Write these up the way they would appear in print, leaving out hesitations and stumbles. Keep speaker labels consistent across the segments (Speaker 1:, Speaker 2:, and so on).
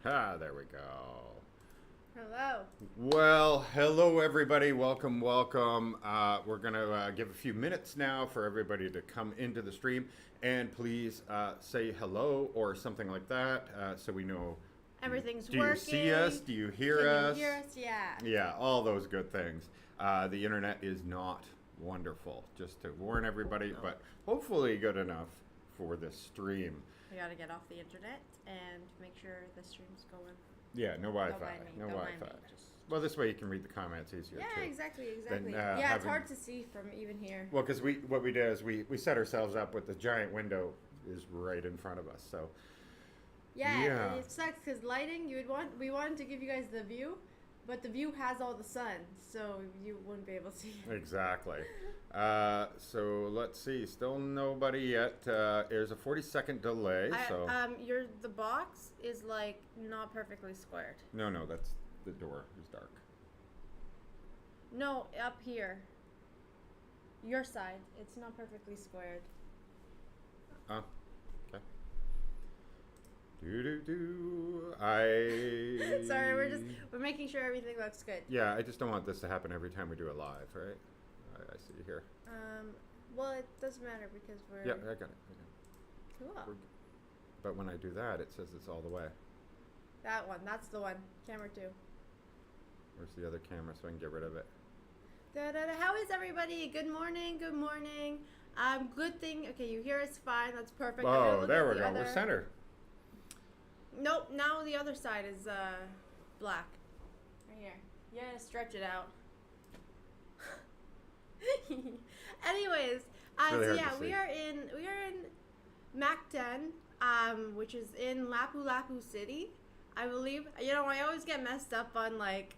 Speaker 1: Ah, there we go.
Speaker 2: Hello.
Speaker 1: Well, hello everybody. Welcome, welcome. We're going to give a few minutes now for everybody to come into the stream. And please say hello or something like that so we know.
Speaker 2: Everything's
Speaker 1: Do
Speaker 2: working.
Speaker 1: you see us? Do you hear
Speaker 2: Can
Speaker 1: us?
Speaker 2: you hear us? Yeah.
Speaker 1: Yeah, all those good things. The internet is not wonderful, just to warn everybody, but hopefully good enough for this stream.
Speaker 2: We gotta get off the internet and make sure the stream's going.
Speaker 1: Yeah, no
Speaker 2: Don't
Speaker 1: Wi-Fi.
Speaker 2: mind me,
Speaker 1: No
Speaker 2: don't mind
Speaker 1: Wi-Fi.
Speaker 2: me, just-
Speaker 1: Well, this way you can read the comments easier
Speaker 2: Yeah,
Speaker 1: too.
Speaker 2: exactly.
Speaker 1: Then,
Speaker 2: Yeah, it's
Speaker 1: having-
Speaker 2: hard to see from even here.
Speaker 1: Well, because what we did is we set ourselves up with the giant window is right in front of us. So
Speaker 2: Yeah,
Speaker 1: yeah.
Speaker 2: it sucks because lighting. We wanted to give you guys the view, but the view has all the sun, so you wouldn't be able to see.
Speaker 1: exactly. So let's see. Still nobody yet. There's a 40-second delay. So
Speaker 2: The box is like not perfectly squared.
Speaker 1: no, that's the door is dark.
Speaker 2: No, up here. Your side, it's not perfectly squared.
Speaker 1: Oh, okay. I.
Speaker 2: Sorry, we're making sure everything looks good.
Speaker 1: Yeah, I just don't want this to happen every time we do it live, right? I see here.
Speaker 2: Well, it doesn't matter because we're
Speaker 1: Yeah, I got it.
Speaker 2: cool.
Speaker 1: But when I do that, it says it's all the way.
Speaker 2: That one, that's the one. Camera 2.
Speaker 1: Where's the other camera so I can get rid of it?
Speaker 2: How is everybody? Good morning. Good morning. Good thing. Okay, you hear us fine. That's perfect. I'm gonna
Speaker 1: Oh,
Speaker 2: look
Speaker 1: there
Speaker 2: at
Speaker 1: we
Speaker 2: the
Speaker 1: go. We're
Speaker 2: other-
Speaker 1: centered.
Speaker 2: Nope. Now the other side is black. Right here. You gotta stretch it out. Anyways,
Speaker 1: really
Speaker 2: so
Speaker 1: hard to
Speaker 2: yeah,
Speaker 1: see.
Speaker 2: we are in Mactan, which is in Lapu-Lapu City, I believe. You know, I always get messed up on like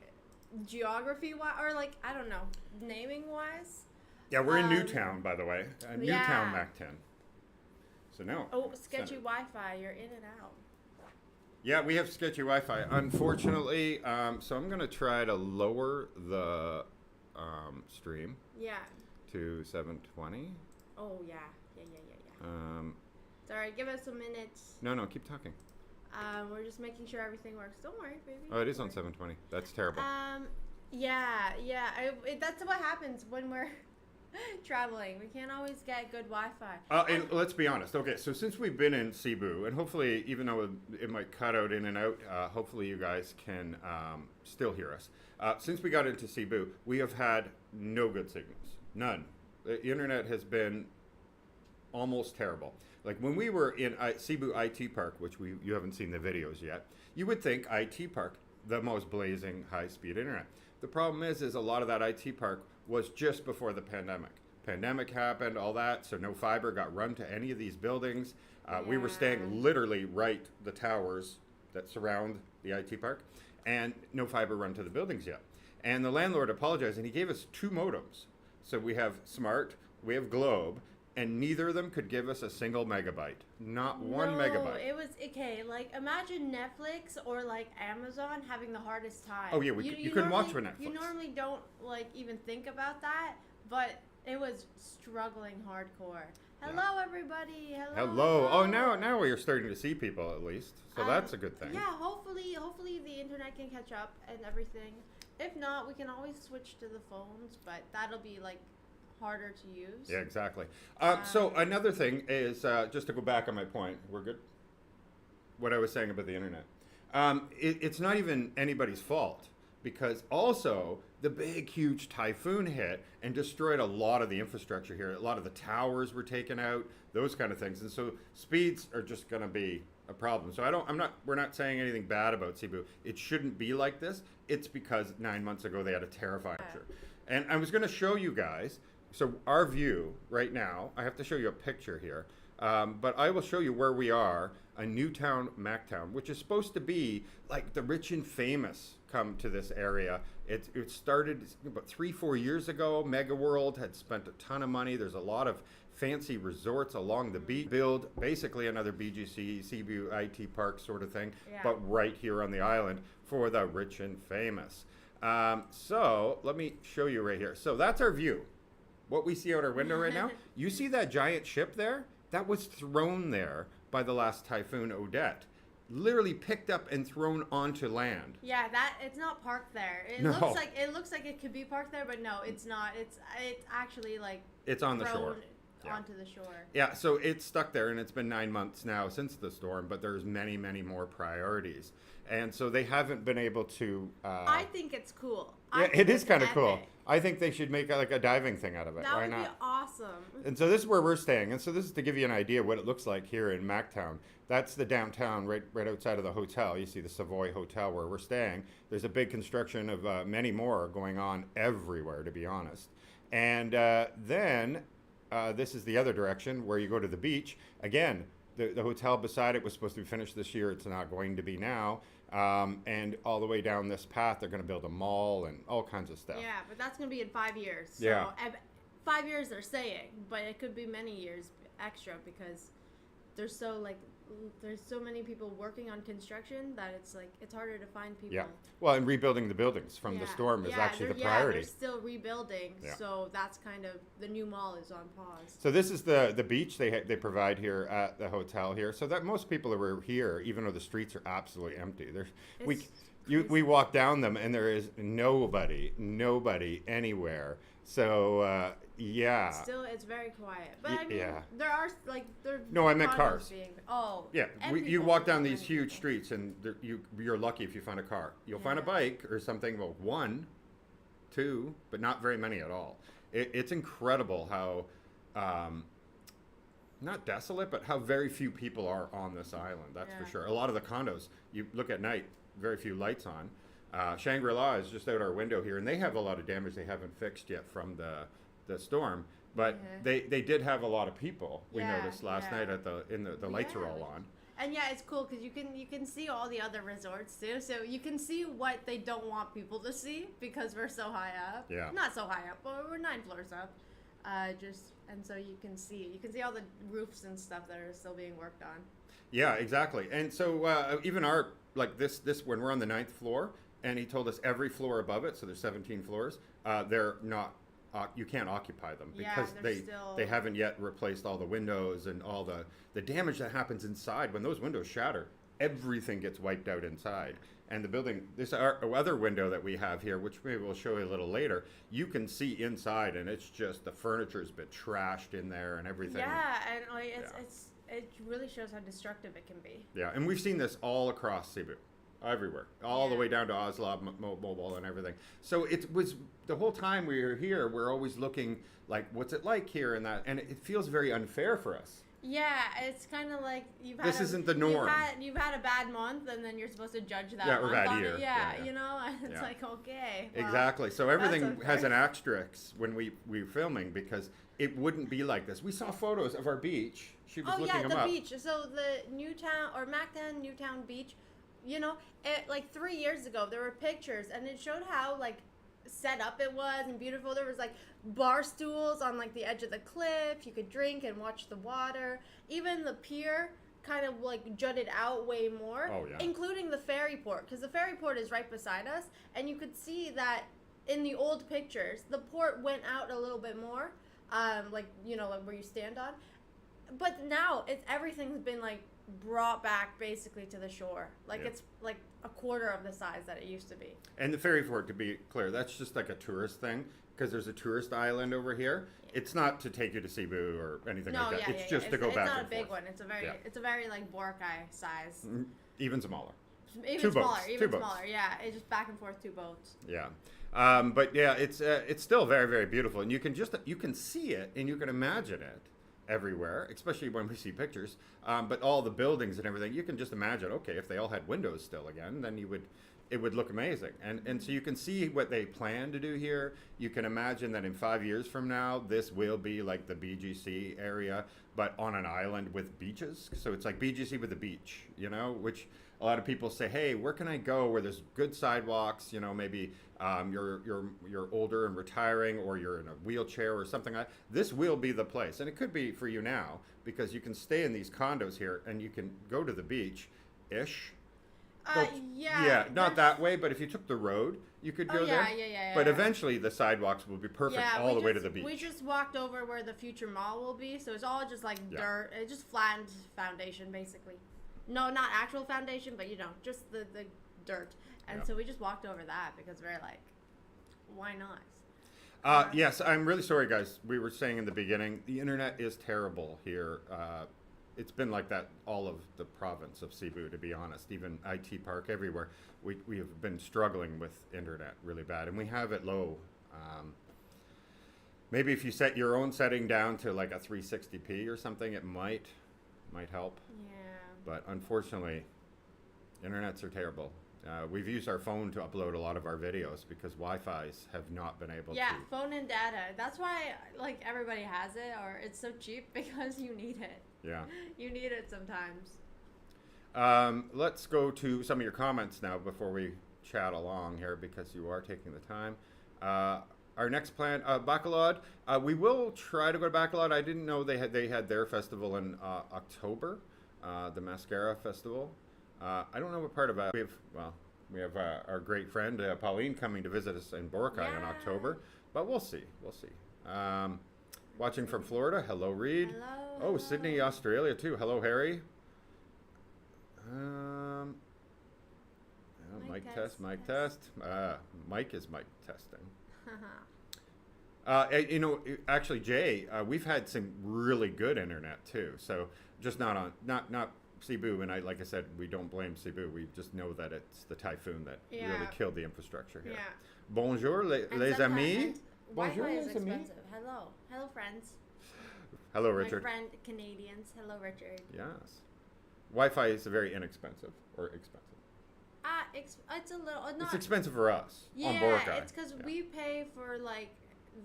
Speaker 2: geography or like I don't know, naming wise.
Speaker 1: Yeah, we're in Newtown, by the way. Newtown,
Speaker 2: yeah.
Speaker 1: Mactan. So no.
Speaker 2: Oh, sketchy
Speaker 1: centered.
Speaker 2: Wi-Fi. You're in and out.
Speaker 1: Yeah, we have sketchy Wi-Fi, unfortunately. So I'm going to try to lower the stream
Speaker 2: Yeah.
Speaker 1: to 720.
Speaker 2: Oh yeah. Yeah. It's alright. Give us a minute.
Speaker 1: No, keep talking.
Speaker 2: We're just making sure everything works. Don't worry, baby.
Speaker 1: Oh, it is on
Speaker 2: Don't worry.
Speaker 1: 720. That's terrible.
Speaker 2: Yeah. That's what happens when we're traveling. We can't always get good Wi-Fi.
Speaker 1: And let's be honest. Okay, so since we've been in Cebu, and hopefully, even though it might cut out in and out, hopefully you guys can still hear us. Since we got into Cebu, we have had no good signals. None. The internet has been almost terrible. Like when we were in Cebu IT Park, which you haven't seen the videos yet, you would think IT Park, the most blazing high-speed internet. The problem is a lot of that IT park was just before the pandemic. Pandemic happened, all that, so no fiber got run to any of these buildings. We were staying literally right the towers that surround the IT park, and no fiber run to the buildings yet. And the landlord apologized, and he gave us 2 modems. So we have Smart, we have Globe, and neither of them could give us a single megabyte. Not one megabyte.
Speaker 2: It was okay. Like imagine Netflix or like Amazon having the hardest time.
Speaker 1: Oh, yeah, you couldn't watch with Netflix.
Speaker 2: You normally don't like even think about that, but it was struggling hardcore. Hello, everybody.
Speaker 1: Hello. Oh, now we're starting to see people at least, so that's a good thing.
Speaker 2: Yeah, hopefully the internet can catch up and everything. If not, we can always switch to the phones, but that'll be like harder to use.
Speaker 1: Yeah, exactly. So another thing is, just to go back on my point, we're good? What I was saying about the internet. It's not even anybody's fault because also the big, huge typhoon hit and destroyed a lot of the infrastructure here. A lot of the towers were taken out, those kind of things. And so speeds are just going to be a problem. So we're not saying anything bad about Cebu. It shouldn't be like this. It's because 9 months ago they had a terrifying picture. And I was going to show you guys. So our view right now, I have to show you a picture here, but I will show you where we are, a Newtown, Mactown, which is supposed to be like the rich and famous come to this area. It started about 3-4 years ago. Mega World had spent a ton of money. There's a lot of fancy resorts along the beach. Build basically another BGC, Cebu IT Park sort of thing, but right here on the island for the rich and famous. So let me show you right here. So that's our view. What we see out our window right now, you see that giant ship there? That was thrown there by the last Typhoon Odette. literally picked up and thrown onto land.
Speaker 2: Yeah, it's not parked there. It
Speaker 1: No.
Speaker 2: looks like it could be parked there, but no, it's not. It's actually like
Speaker 1: It's on the shore. Yeah.
Speaker 2: Onto the shore.
Speaker 1: Yeah, so it's stuck there, and it's been 9 months now since the storm, but there's many, many more priorities. And so they haven't been able to...
Speaker 2: I think it's cool.
Speaker 1: Yeah, it is kind of cool. I think they should make like a diving thing out of it.
Speaker 2: That
Speaker 1: Why
Speaker 2: would
Speaker 1: not?
Speaker 2: be awesome.
Speaker 1: And so this is where we're staying. And so this is to give you an idea what it looks like here in Mactan. That's the downtown right outside of the hotel. You see the Savoy Hotel where we're staying. There's a big construction of many more going on everywhere, to be honest. And then this is the other direction where you go to the beach. Again, the hotel beside it was supposed to be finished this year. It's not going to be now. And all the way down this path, they're going to build a mall and all kinds of stuff.
Speaker 2: Yeah, but that's going to be in 5 years. So
Speaker 1: Yeah.
Speaker 2: 5 years they're saying, but it could be many years extra because there's so many people working on construction that it's harder to find people.
Speaker 1: Yeah. Well, and rebuilding the buildings from the storm is actually the priority.
Speaker 2: They're still rebuilding,
Speaker 1: Yeah.
Speaker 2: so that's kind of the new mall is on pause.
Speaker 1: So this is the beach they provide here at the hotel here. So that most people that were here, even though the streets are absolutely empty, we walk down them and there is nobody anywhere. So yeah.
Speaker 2: Still, it's very quiet. But I mean,
Speaker 1: yeah.
Speaker 2: there are
Speaker 1: No, I meant
Speaker 2: condos
Speaker 1: cars.
Speaker 2: Yeah,
Speaker 1: you
Speaker 2: people
Speaker 1: walk down
Speaker 2: and
Speaker 1: these huge
Speaker 2: people.
Speaker 1: streets and you're lucky if you find a car. You'll find a
Speaker 2: Yeah.
Speaker 1: bike or something. Well, 1, 2, but not very many at all. It's incredible how. Not desolate, but how very few people are on this island. That's for
Speaker 2: Yeah.
Speaker 1: sure. A lot of the condos, you look at night, very few lights on. Shangri-La is just out our window here, and they have a lot of damage they haven't fixed yet from the storm. But they did have a lot of people. We noticed last night at the lights are all on.
Speaker 2: And yeah, it's cool because you can see all the other resorts too. So you can see what they don't want people to see because we're so high up.
Speaker 1: Yeah.
Speaker 2: Not so high up, but we're 9 floors up. And so you can see all the roofs and stuff that are still being worked on.
Speaker 1: Yeah, exactly. And so even our this when we're on the 9th floor, and he told us every floor above it, so there's 17 floors, they're not. You can't occupy them because they haven't yet replaced all the windows and all the damage that happens inside when those windows shatter. Everything gets wiped out inside. And the building, this our other window that we have here, which maybe we'll show you a little later, you can see inside, and it's just the furniture's been trashed in there and everything.
Speaker 2: Yeah, and it really shows how destructive it can be.
Speaker 1: Yeah, and we've seen this all across Cebu. Everywhere, all the way down to Oslo, Mobile, and everything. So it was the whole time we were here. We're always looking like, what's it like here and that, and it feels very unfair for us.
Speaker 2: Yeah, it's kind of like
Speaker 1: this isn't the norm.
Speaker 2: You've had a bad month, and then you're supposed to judge that.
Speaker 1: Yeah, or
Speaker 2: month
Speaker 1: bad
Speaker 2: on
Speaker 1: year.
Speaker 2: It. Yeah, you know, it's like okay. Well,
Speaker 1: exactly. So everything has an asterisk when we're filming because it wouldn't be like this. We saw photos of our beach. She was looking them up.
Speaker 2: Oh yeah, the beach. So the Mactan Newtown Beach. You know, like 3 years ago, there were pictures, and it showed how like set up it was and beautiful. There was like bar stools on like the edge of the cliff. You could drink and watch the water. Even the pier kind of like jutted out way more, including the ferry port, because the ferry port is right beside us, and you could see that in the old pictures, the port went out a little bit more, like where you stand on. But now everything's been like brought back basically to the shore. It's like a quarter of the size that it used to be.
Speaker 1: And the ferry port, to be clear, that's just like a tourist thing because there's a tourist island over here. Yeah. It's not to take you to Cebu or anything like that. It's just to go back and forth.
Speaker 2: It's not a big one. It's a very like Boracay size.
Speaker 1: Even smaller.
Speaker 2: Even smaller. Yeah, it's just back and forth 2 boats.
Speaker 1: Yeah. But yeah, it's still very, very beautiful, and you can see it and you can imagine it everywhere, especially when we see pictures. But all the buildings and everything, you can just imagine, okay, if they all had windows still again, then it would look amazing. And so you can see what they plan to do here. You can imagine that in 5 years from now, this will be like the BGC area, but on an island with beaches. So it's like BGC with a beach, which a lot of people say, hey, where can I go where there's good sidewalks? Maybe you're older and retiring, or you're in a wheelchair or something like that. This will be the place, and it could be for you now because you can stay in these condos here and you can go to the beach ish. Not that way, but if you took the road, you could go there. But eventually the sidewalks will be perfect all the way to the beach.
Speaker 2: We just walked over where the future mall will be, so it's all just like dirt. It's just flattened foundation, basically. No, not actual foundation, but just the dirt. And
Speaker 1: Yep.
Speaker 2: so we just walked over that because we're like, why not?
Speaker 1: Yes, I'm really sorry, guys. We were saying in the beginning, the internet is terrible here. It's been like that all of the province of Cebu, to be honest. Even IT Park, everywhere. We have been struggling with internet really bad, and we have it low. Maybe if you set your own setting down to like a 360p or something, it might help.
Speaker 2: Yeah.
Speaker 1: But unfortunately, internets are terrible. We've used our phone to upload a lot of our videos because Wi-Fi's have not been able to.
Speaker 2: Yeah, phone and data. That's why like everybody has it, or it's so cheap because you need it.
Speaker 1: Yeah.
Speaker 2: You need it sometimes.
Speaker 1: Let's go to some of your comments now before we chat along here because you are taking the time. Our next plan, Bacolod. We will try to go to Bacolod. I didn't know they had their festival in October, the Mascara Festival. I don't know what part of it. We have our great friend Pauline coming to visit us in Boracay in October, but we'll see. Watching from Florida, hello Reed.
Speaker 2: Hello.
Speaker 1: Oh, Sydney, Australia too. Hello Harry. Mic test. Mike is mic testing. Actually, Jay, we've had some really good internet too. So just not Cebu, and like I said, we don't blame Cebu. We just know that it's the typhoon that really killed the infrastructure here.
Speaker 2: Yeah.
Speaker 1: Bonjour, les amis.
Speaker 2: Wi-Fi
Speaker 1: Bonjour,
Speaker 2: is
Speaker 1: les amis.
Speaker 2: expensive. Hello, friends.
Speaker 1: Hello, Richard.
Speaker 2: My friend Canadians. Hello, Richard.
Speaker 1: Yes. Wi-Fi is very inexpensive or expensive.
Speaker 2: It's a little. Not,
Speaker 1: It's expensive for us on
Speaker 2: yeah,
Speaker 1: Boracay.
Speaker 2: it's because we pay for like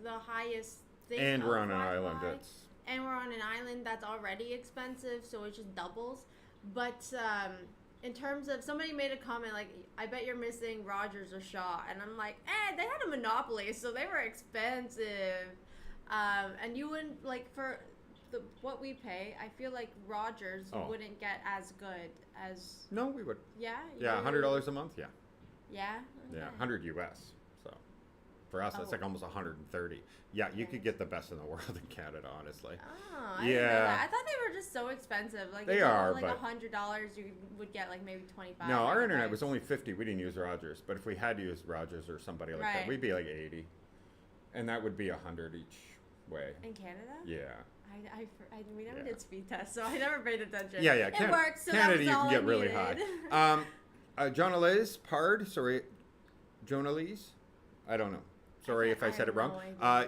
Speaker 2: the highest thing.
Speaker 1: And we're on
Speaker 2: of
Speaker 1: an
Speaker 2: Wi-Fi,
Speaker 1: island.
Speaker 2: And we're on an island that's already expensive, so it just doubles. But in terms of, somebody made a comment like, I bet you're missing Rogers or Shaw, and I'm like, they had a monopoly, so they were expensive. And you wouldn't, like, for what we pay, I feel like Rogers wouldn't get as good as.
Speaker 1: No, we would.
Speaker 2: Yeah.
Speaker 1: Yeah, $100 a month. Yeah.
Speaker 2: Yeah. Okay.
Speaker 1: Yeah, 100 US. So for us, that's like almost 130. Yeah, you could get the best in the world in Canada, honestly.
Speaker 2: Oh, I didn't know that. I thought they were just so expensive. Like
Speaker 1: they
Speaker 2: if you
Speaker 1: are,
Speaker 2: like
Speaker 1: but
Speaker 2: $100, you would get like maybe 25.
Speaker 1: No, our internet was only 50. We didn't use Rogers, but if we had used Rogers or somebody like that, we'd be like 80, and that would be 100 each way.
Speaker 2: In Canada?
Speaker 1: Yeah.
Speaker 2: We never did speed tests, so I never paid attention.
Speaker 1: Yeah.
Speaker 2: It works. So
Speaker 1: Canada,
Speaker 2: that was
Speaker 1: you
Speaker 2: all
Speaker 1: can get
Speaker 2: I
Speaker 1: really
Speaker 2: needed.
Speaker 1: high. Jonalise Pard, sorry, Jonalise, I don't know. Sorry if I said it wrong.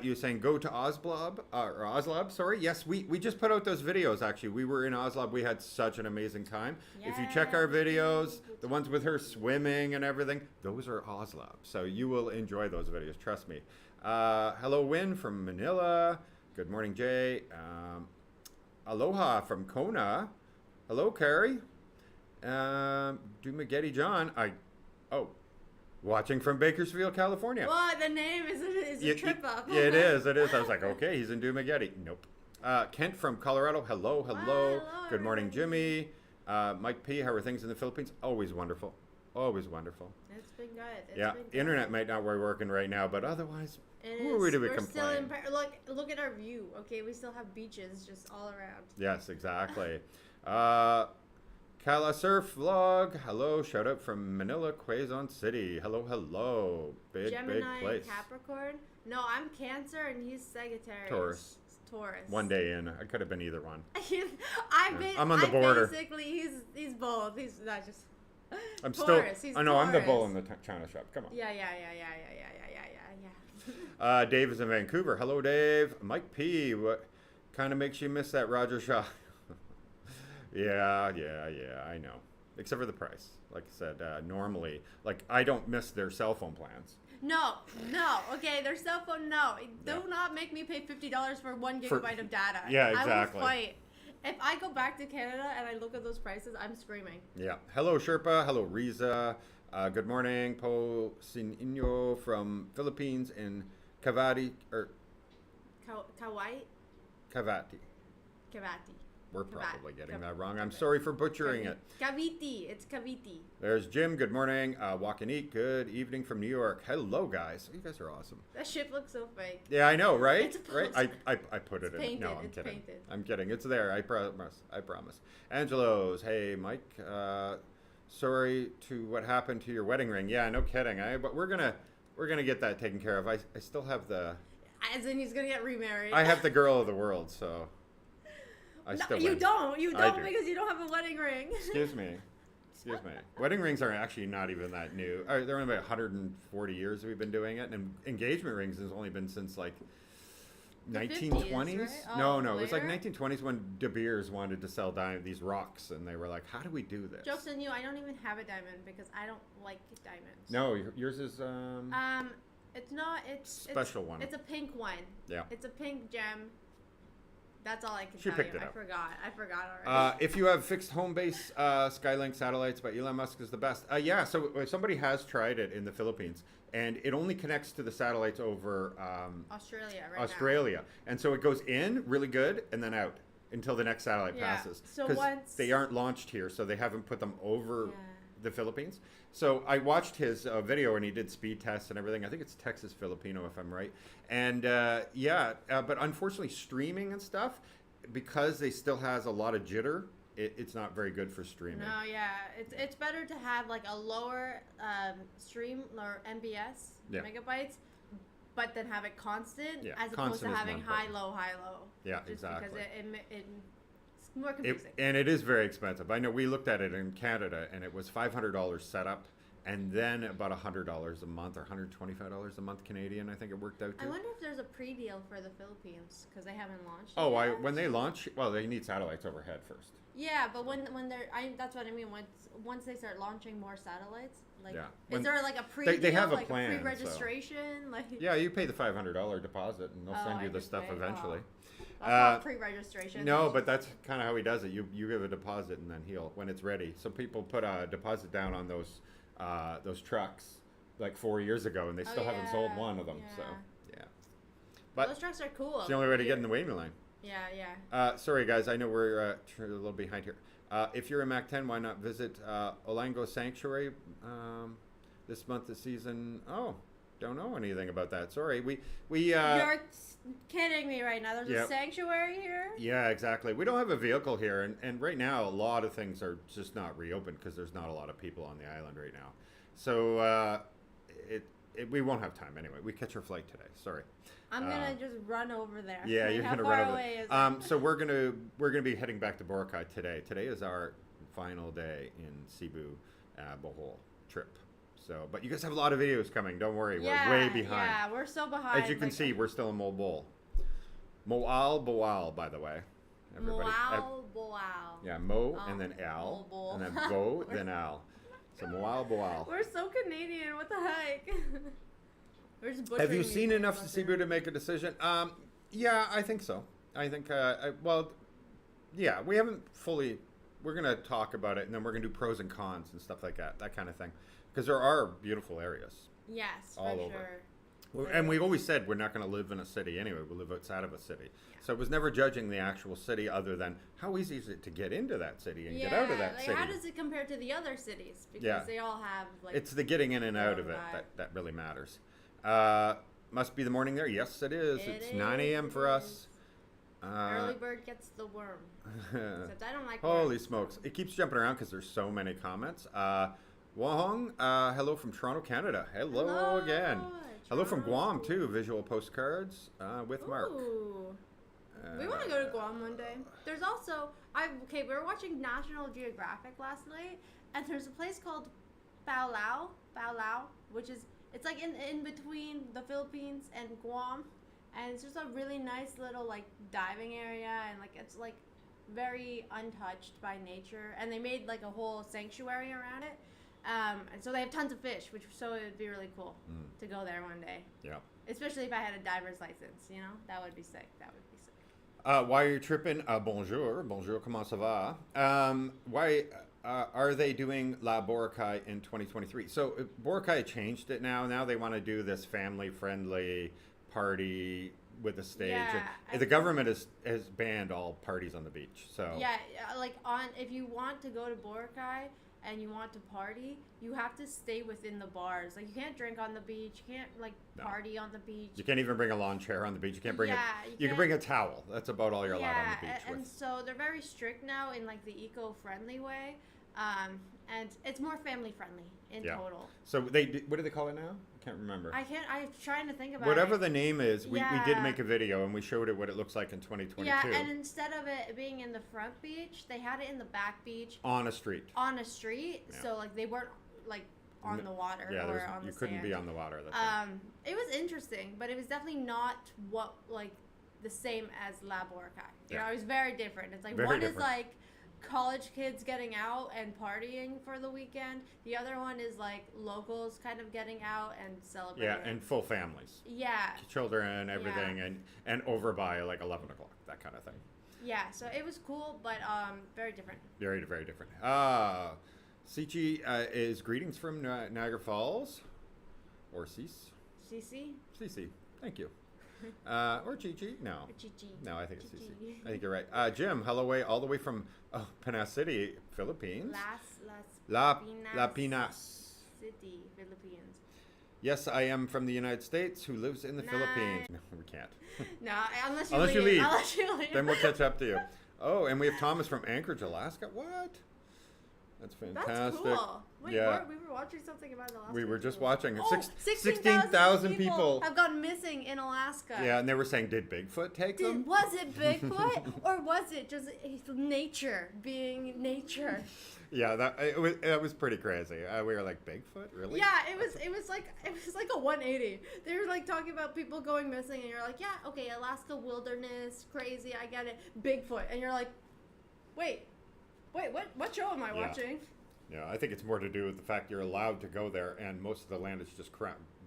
Speaker 1: You're saying go to Oslab, or Oslab, sorry. Yes, we just put out those videos, actually. We were in Oslab. We had such an amazing time. If you check our videos, the ones with her swimming and everything, those are Oslab. So you will enjoy those videos, trust me. Hello, Win from Manila. Good morning, Jay. Aloha from Kona. Hello, Carrie. Dumagetti John. Watching from Bakersfield, California.
Speaker 2: Well, the name is a trip up.
Speaker 1: Yeah, it is. I was like, okay, he's in Dumagetti. Nope. Kent from Colorado. Hello.
Speaker 2: Hello,
Speaker 1: Good morning,
Speaker 2: everybody.
Speaker 1: Jimmy. Mike P. How are things in the Philippines? Always wonderful. Always wonderful.
Speaker 2: It's been good.
Speaker 1: Yeah, internet might not be working right now, but otherwise, who are we to complain?
Speaker 2: Still in look at our view. Okay, we still have beaches just all around.
Speaker 1: Yes, exactly. Kala Surf Vlog. Hello, shout out from Manila, Quezon City. Hello. Big place.
Speaker 2: Capricorn. No, I'm Cancer and he's Sagittarius.
Speaker 1: Taurus. One day in. I could have been either one. I'm on the border.
Speaker 2: Basically, he's both. He's not just.
Speaker 1: I'm
Speaker 2: Taurus.
Speaker 1: still. I know. I'm the bull in the China shop. Come on.
Speaker 2: Yeah.
Speaker 1: Dave is in Vancouver. Hello, Dave. Mike P. What kind of makes you miss that Roger Shaw? Yeah, I know. Except for the price. Like I said, normally, like I don't miss their cell phone plans.
Speaker 2: No. Okay, their cell phone. No, do not make me pay $50 for 1 gigabyte of data.
Speaker 1: Yeah, exactly.
Speaker 2: I will fight. If I go back to Canada and I look at those prices, I'm screaming.
Speaker 1: Yeah. Hello, Sherpa. Hello, Riza. Good morning, Po Sinino from Philippines in Cavite or
Speaker 2: Kauai.
Speaker 1: Cavite. We're probably getting that wrong. I'm sorry for butchering it.
Speaker 2: Cavite. It's Cavite.
Speaker 1: There's Jim. Good morning. Walk and eat. Good evening from New York. Hello, guys. You guys are awesome.
Speaker 2: That ship looks so fake.
Speaker 1: Yeah, I know, right?
Speaker 2: It's a
Speaker 1: right.
Speaker 2: poster.
Speaker 1: I put it
Speaker 2: It's
Speaker 1: in.
Speaker 2: painted.
Speaker 1: No, I'm
Speaker 2: It's
Speaker 1: kidding.
Speaker 2: painted.
Speaker 1: I'm kidding. It's there. I promise. I promise. Angelo's. Hey, Mike. Sorry to what happened to your wedding ring. Yeah, no kidding. But we're gonna get that taken care of. I still have the.
Speaker 2: As in, he's gonna get remarried.
Speaker 1: I have the girl of the world, so. I
Speaker 2: No,
Speaker 1: still
Speaker 2: you
Speaker 1: win.
Speaker 2: don't. You
Speaker 1: I
Speaker 2: don't
Speaker 1: do.
Speaker 2: because you don't have a wedding ring.
Speaker 1: Excuse me. Wedding rings are actually not even that new. They're only about 140 years we've been doing it, and engagement rings has only been since like
Speaker 2: The
Speaker 1: 1920s.
Speaker 2: 50s, right?
Speaker 1: No,
Speaker 2: Oh,
Speaker 1: it was like
Speaker 2: later?
Speaker 1: 1920s when De Beers wanted to sell these rocks, and they were like, "How do we do this?"
Speaker 2: Jokes on you. I don't even have a diamond because I don't like diamonds.
Speaker 1: No, yours is
Speaker 2: It's not. It's
Speaker 1: special one.
Speaker 2: It's a pink one.
Speaker 1: Yeah.
Speaker 2: It's a pink gem. That's all I can
Speaker 1: She
Speaker 2: tell
Speaker 1: picked
Speaker 2: you.
Speaker 1: it up.
Speaker 2: I forgot already.
Speaker 1: If you have fixed home base Skylink satellites by Elon Musk is the best. Yeah, so somebody has tried it in the Philippines, and it only connects to the satellites over
Speaker 2: Australia, right
Speaker 1: Australia. And so it goes in really good and then out until the next satellite
Speaker 2: Yeah.
Speaker 1: passes.
Speaker 2: So
Speaker 1: Because
Speaker 2: once-
Speaker 1: they aren't launched here, so they haven't put them over
Speaker 2: Yeah.
Speaker 1: the Philippines. So I watched his video, and he did speed tests and everything. I think it's Texas Filipino, if I'm right. And but unfortunately, streaming and stuff, because they still has a lot of jitter, it's not very good for streaming.
Speaker 2: No, yeah, it's better to have like a lower stream or MBS
Speaker 1: Yeah.
Speaker 2: megabytes, but then have it constant
Speaker 1: Yeah,
Speaker 2: as opposed
Speaker 1: constant
Speaker 2: to
Speaker 1: is
Speaker 2: having
Speaker 1: more
Speaker 2: high,
Speaker 1: important.
Speaker 2: low.
Speaker 1: Yeah,
Speaker 2: Just
Speaker 1: exactly.
Speaker 2: because it's more confusing.
Speaker 1: And it is very expensive. I know we looked at it in Canada, and it was $500 setup, and then about $100 a month or $125 a month Canadian. I think it worked out to.
Speaker 2: I wonder if there's a pre-deal for the Philippines because they haven't launched.
Speaker 1: Oh,
Speaker 2: yet.
Speaker 1: when they launch, well, they need satellites overhead first.
Speaker 2: Yeah, but when they're, that's what I mean. Once they start launching more satellites, like,
Speaker 1: Yeah.
Speaker 2: is
Speaker 1: When
Speaker 2: there like a pre-deal,
Speaker 1: they have a
Speaker 2: like
Speaker 1: plan,
Speaker 2: a
Speaker 1: so-
Speaker 2: pre-registration, like?
Speaker 1: Yeah, you pay the $500 deposit, and they'll
Speaker 2: Oh,
Speaker 1: send
Speaker 2: I
Speaker 1: you the
Speaker 2: just
Speaker 1: stuff
Speaker 2: pay-
Speaker 1: eventually.
Speaker 2: That's not
Speaker 1: Uh,
Speaker 2: pre-registration.
Speaker 1: No, but that's kind of how he does it. You give a deposit, and then when it's ready. So people put a deposit down on those trucks like 4 years ago, and they still haven't sold one of them. So yeah, but
Speaker 2: those trucks are cool.
Speaker 1: it's the only way to get in the waiting line.
Speaker 2: Yeah.
Speaker 1: Sorry, guys. I know we're a little behind here. If you're in Mactan, why not visit Olango Sanctuary this month, this season? Oh, don't know anything about that. Sorry. We
Speaker 2: You're kidding me right now. There's
Speaker 1: Yep.
Speaker 2: a sanctuary here.
Speaker 1: Yeah, exactly. We don't have a vehicle here, and right now a lot of things are just not reopened because there's not a lot of people on the island right now. So we won't have time anyway. We catch our flight today. Sorry.
Speaker 2: I'm gonna just run over there.
Speaker 1: Yeah,
Speaker 2: Like,
Speaker 1: you're
Speaker 2: how
Speaker 1: gonna
Speaker 2: far
Speaker 1: run over.
Speaker 2: away is it?
Speaker 1: So we're gonna be heading back to Boracay today. Today is our final day in Cebu, Bohol trip. So, but you guys have a lot of videos coming. Don't worry,
Speaker 2: Yeah,
Speaker 1: we're way behind.
Speaker 2: Yeah, we're so behind.
Speaker 1: As you can
Speaker 2: like,
Speaker 1: see, we're still in Mobol. Boal, by the way. Everybody.
Speaker 2: Boal.
Speaker 1: Yeah, Mo
Speaker 2: Oh,
Speaker 1: and then Al,
Speaker 2: Mobile.
Speaker 1: and then Bo, then Al. So Boal.
Speaker 2: We're so Canadian. What the heck? We're just
Speaker 1: Have you
Speaker 2: butchering
Speaker 1: seen
Speaker 2: these
Speaker 1: enough to
Speaker 2: motherfuckers.
Speaker 1: Cebu to make a decision? Yeah, I think so. I think, yeah, we haven't fully. We're gonna talk about it, and then we're gonna do pros and cons and stuff like that kind of thing, because there are beautiful areas.
Speaker 2: Yes,
Speaker 1: all
Speaker 2: for
Speaker 1: over.
Speaker 2: sure.
Speaker 1: And we've always said we're not going to live in a city anyway. We'll live outside of a city.
Speaker 2: Yeah.
Speaker 1: So it was never judging the actual city other than how easy is it to get into that city and get out of that
Speaker 2: like
Speaker 1: city.
Speaker 2: how does it compare to the other cities? Because
Speaker 1: Yeah.
Speaker 2: they all have like.
Speaker 1: It's the getting in and out of it
Speaker 2: vibe.
Speaker 1: that really matters. Must be the morning there. Yes, it is.
Speaker 2: It
Speaker 1: It's 9 a.m.
Speaker 2: is,
Speaker 1: for
Speaker 2: it
Speaker 1: us.
Speaker 2: Early bird gets the worm. Except I don't like
Speaker 1: Holy
Speaker 2: worms.
Speaker 1: smokes. It keeps jumping around because there's so many comments. Wahong, hello from Toronto, Canada. Hello again. Hello from Guam,
Speaker 2: Toronto.
Speaker 1: too. Visual postcards with Mark.
Speaker 2: Ooh. We want to go to Guam one day. There's also, we were watching National Geographic last night, and there's a place called Bao Lao, which is, it's like in between the Philippines and Guam, and it's just a really nice little like diving area, and like it's like very untouched by nature, and they made like a whole sanctuary around it. And so they have tons of fish, so it would be really cool to go there one day.
Speaker 1: Yeah.
Speaker 2: Especially if I had a diver's license, you know? That would be sick.
Speaker 1: Why are you tripping? Bonjour. Bonjour, comment ça va? Why are they doing La Boracay in 2023? So Boracay changed it now. Now they want to do this family-friendly party with a stage.
Speaker 2: Yeah,
Speaker 1: And the government has banned all parties on the beach. So
Speaker 2: Yeah, like if you want to go to Boracay and you want to party, you have to stay within the bars. Like you can't drink on the beach, you can't like
Speaker 1: No.
Speaker 2: party on the beach.
Speaker 1: you can't even bring a lawn chair on the beach. You can't bring
Speaker 2: Yeah,
Speaker 1: you can bring a towel. That's about all you're allowed on the beach
Speaker 2: and
Speaker 1: with.
Speaker 2: so they're very strict now in like the eco-friendly way, and it's more family-friendly in
Speaker 1: Yeah.
Speaker 2: total.
Speaker 1: So what do they call it now? I can't remember.
Speaker 2: I'm trying to think about
Speaker 1: Whatever
Speaker 2: it.
Speaker 1: the name is, we did
Speaker 2: Yeah.
Speaker 1: make a video and we showed it what it looks like in 2022
Speaker 2: Yeah, and instead of it being in the front beach, they had it in the back beach
Speaker 1: on a street.
Speaker 2: on a street.
Speaker 1: Yeah.
Speaker 2: So like they weren't like on the water
Speaker 1: Yeah,
Speaker 2: or on
Speaker 1: you
Speaker 2: the
Speaker 1: couldn't
Speaker 2: sand.
Speaker 1: be on the water. That's right.
Speaker 2: It was interesting, but it was definitely not what like the same as La Boracay. You know,
Speaker 1: Yeah.
Speaker 2: it was very different. It's like
Speaker 1: Very
Speaker 2: one
Speaker 1: different.
Speaker 2: is like college kids getting out and partying for the weekend. The other one is like locals kind of getting out and celebrating.
Speaker 1: Yeah, and full families.
Speaker 2: Yeah.
Speaker 1: Children, everything,
Speaker 2: Yeah.
Speaker 1: and over by like 11 o'clock, that kind of thing.
Speaker 2: Yeah, so it was cool, but very different.
Speaker 1: Very, very different. Sichi is greetings from Niagara Falls. Or Cis.
Speaker 2: CC?
Speaker 1: Cici, thank you. Or Chichi, no.
Speaker 2: Chichi.
Speaker 1: No, I think it's Cici.
Speaker 2: Chichi.
Speaker 1: I think you're right. Jim, hello all the way from Pinas City, Philippines. La Pinas.
Speaker 2: City, Philippines.
Speaker 1: Yes, I am from the United States who lives in the Philippines. No, we can't.
Speaker 2: No, unless
Speaker 1: Unless you
Speaker 2: leave.
Speaker 1: leave.
Speaker 2: Unless you leave.
Speaker 1: Then we'll catch up to you. Oh, and we have Thomas from Anchorage, Alaska. What? That's fantastic.
Speaker 2: That's cool. Wait,
Speaker 1: Yeah.
Speaker 2: we were watching something about Alaska.
Speaker 1: We were just
Speaker 2: too.
Speaker 1: watching.
Speaker 2: Oh,
Speaker 1: 16,000 people.
Speaker 2: have gone missing in Alaska.
Speaker 1: Yeah, and they were saying, did Bigfoot take them?
Speaker 2: Was it Bigfoot or was it just nature being nature?
Speaker 1: Yeah, it was pretty crazy. We were like, Bigfoot, really?
Speaker 2: Yeah, it was like a 180. They were like talking about people going missing, and you're like, yeah, okay, Alaska wilderness, crazy, I get it. Bigfoot, and you're like, wait, what show am I
Speaker 1: Yeah.
Speaker 2: watching?
Speaker 1: Yeah, I think it's more to do with the fact you're allowed to go there, and most of the land is just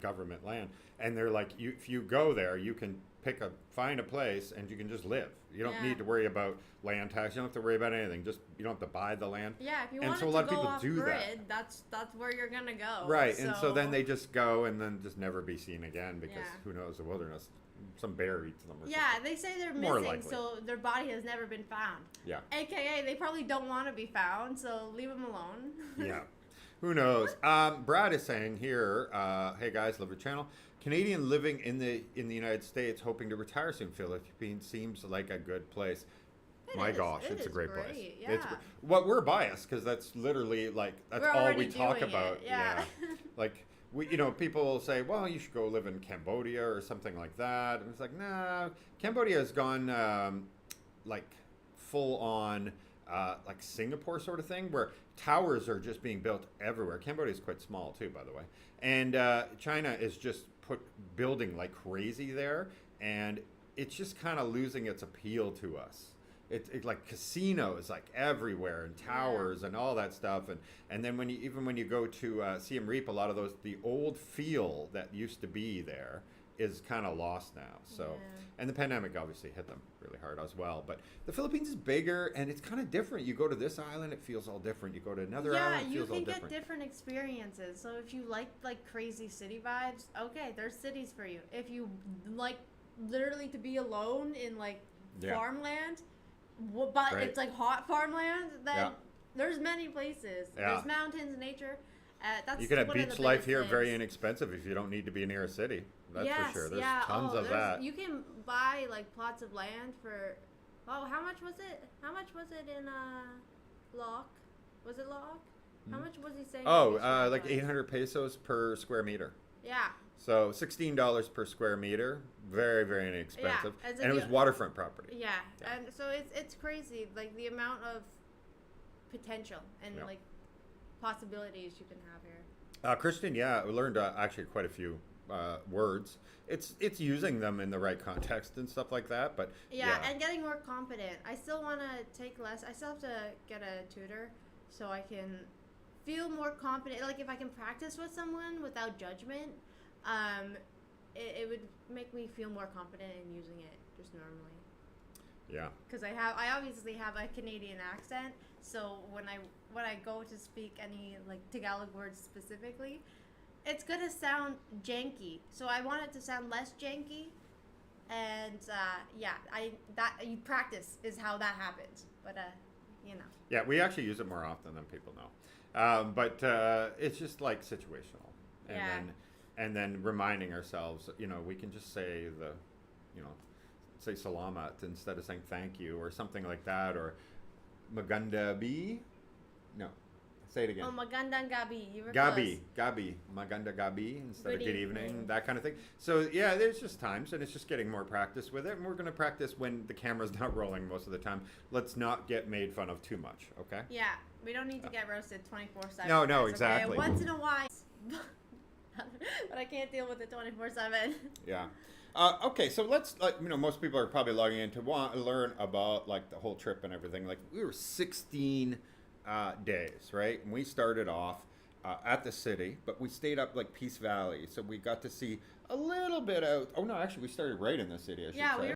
Speaker 1: government land. And they're like, if you go there, you can find a place, and you can just live. You don't
Speaker 2: Yeah.
Speaker 1: need to worry about land tax. You don't have to worry about anything. You don't have to buy the land.
Speaker 2: Yeah, if you
Speaker 1: And
Speaker 2: want
Speaker 1: so a
Speaker 2: to
Speaker 1: lot of
Speaker 2: go
Speaker 1: people
Speaker 2: off
Speaker 1: do that.
Speaker 2: grid, that's where you're gonna go.
Speaker 1: Right, and so then they just go and then just never be seen again because
Speaker 2: Yeah.
Speaker 1: who knows, the wilderness, some bear eats them or
Speaker 2: Yeah,
Speaker 1: something.
Speaker 2: they say they're
Speaker 1: More
Speaker 2: missing,
Speaker 1: likely.
Speaker 2: so their body has never been found.
Speaker 1: Yeah.
Speaker 2: AKA, they probably don't want to be found, so leave them alone.
Speaker 1: Yeah. Who knows? Brad is saying here, hey guys, love your channel. Canadian living in the United States, hoping to retire soon. Philippines seems like a good place. My gosh,
Speaker 2: It
Speaker 1: it's a
Speaker 2: is
Speaker 1: great place.
Speaker 2: Yeah.
Speaker 1: It's we're biased because that's literally like that's
Speaker 2: We're
Speaker 1: all
Speaker 2: already
Speaker 1: we talk
Speaker 2: doing it,
Speaker 1: about.
Speaker 2: yeah.
Speaker 1: Like people will say, well, you should go live in Cambodia or something like that, and it's like, nah, Cambodia has gone like full on like Singapore sort of thing where towers are just being built everywhere. Cambodia is quite small too, by the way, and China is just building like crazy there, and it's just kind of losing its appeal to us. It's like casinos like everywhere and towers and all that stuff, and then when you go to Siem Reap, a lot of the old feel that used to be there is kind of lost now. So, and the pandemic obviously hit them really hard as well. But the Philippines is bigger and it's kind of different. You go to this island, it feels all different. You go to another island, it feels all different.
Speaker 2: Yeah, you can get different experiences. So if you like crazy city vibes, okay, there's cities for you. If you like literally to be alone in like farmland, but it's like hot farmland, then there's many places.
Speaker 1: Yeah.
Speaker 2: There's mountains, nature. That's
Speaker 1: you can have
Speaker 2: one of the
Speaker 1: beach life
Speaker 2: biggest
Speaker 1: here
Speaker 2: things.
Speaker 1: very inexpensive if you don't need to be near a city. That's for sure. There's tons of that.
Speaker 2: You can buy like plots of land for how much was it? How much was it in Locke? Was it Locke? How much was he saying?
Speaker 1: Oh, like 800 pesos per square meter.
Speaker 2: Yeah.
Speaker 1: So $16 per square meter, very, very inexpensive,
Speaker 2: Yeah,
Speaker 1: and it was waterfront property.
Speaker 2: Yeah, and so it's crazy, like the amount of potential and like possibilities you can have here.
Speaker 1: Christian, we learned actually quite a few words. It's using them in the right context and stuff like that, but
Speaker 2: and getting more confident. I still want to take less. I still have to get a tutor so I can feel more confident. Like if I can practice with someone without judgment, it would make me feel more confident in using it just normally.
Speaker 1: Yeah.
Speaker 2: Because I obviously have a Canadian accent, so when I go to speak any like Tagalog words specifically, it's gonna sound janky. So I want it to sound less janky, And you practice is how that happens. But you know.
Speaker 1: Yeah, we actually use it more often than people know. But it's just like situational. And then reminding ourselves, we can just say say salamat instead of saying thank you or something like that, or maganda bi. No, say it again.
Speaker 2: Oh, magandang gabi. You were
Speaker 1: Gabi,
Speaker 2: close.
Speaker 1: Gabi, maganda Gabi instead of
Speaker 2: Good
Speaker 1: good evening,
Speaker 2: evening.
Speaker 1: that kind of thing. So yeah, there's just times, and it's just getting more practice with it. And we're going to practice when the camera's not rolling most of the time. Let's not get made fun of too much, okay?
Speaker 2: Yeah, we don't need to get roasted 24/7.
Speaker 1: No,
Speaker 2: guys,
Speaker 1: exactly.
Speaker 2: Okay? Once in a while. But I can't deal with it 24/7.
Speaker 1: Yeah. Okay, so let's, most people are probably logging in to want to learn about, like, the whole trip and everything. Like, we were 16 days, right? And we started off at the city, but we stayed up, like, Peace Valley. So we got to see a little bit out. Oh, no, actually, we started right in the city, I should say.
Speaker 2: We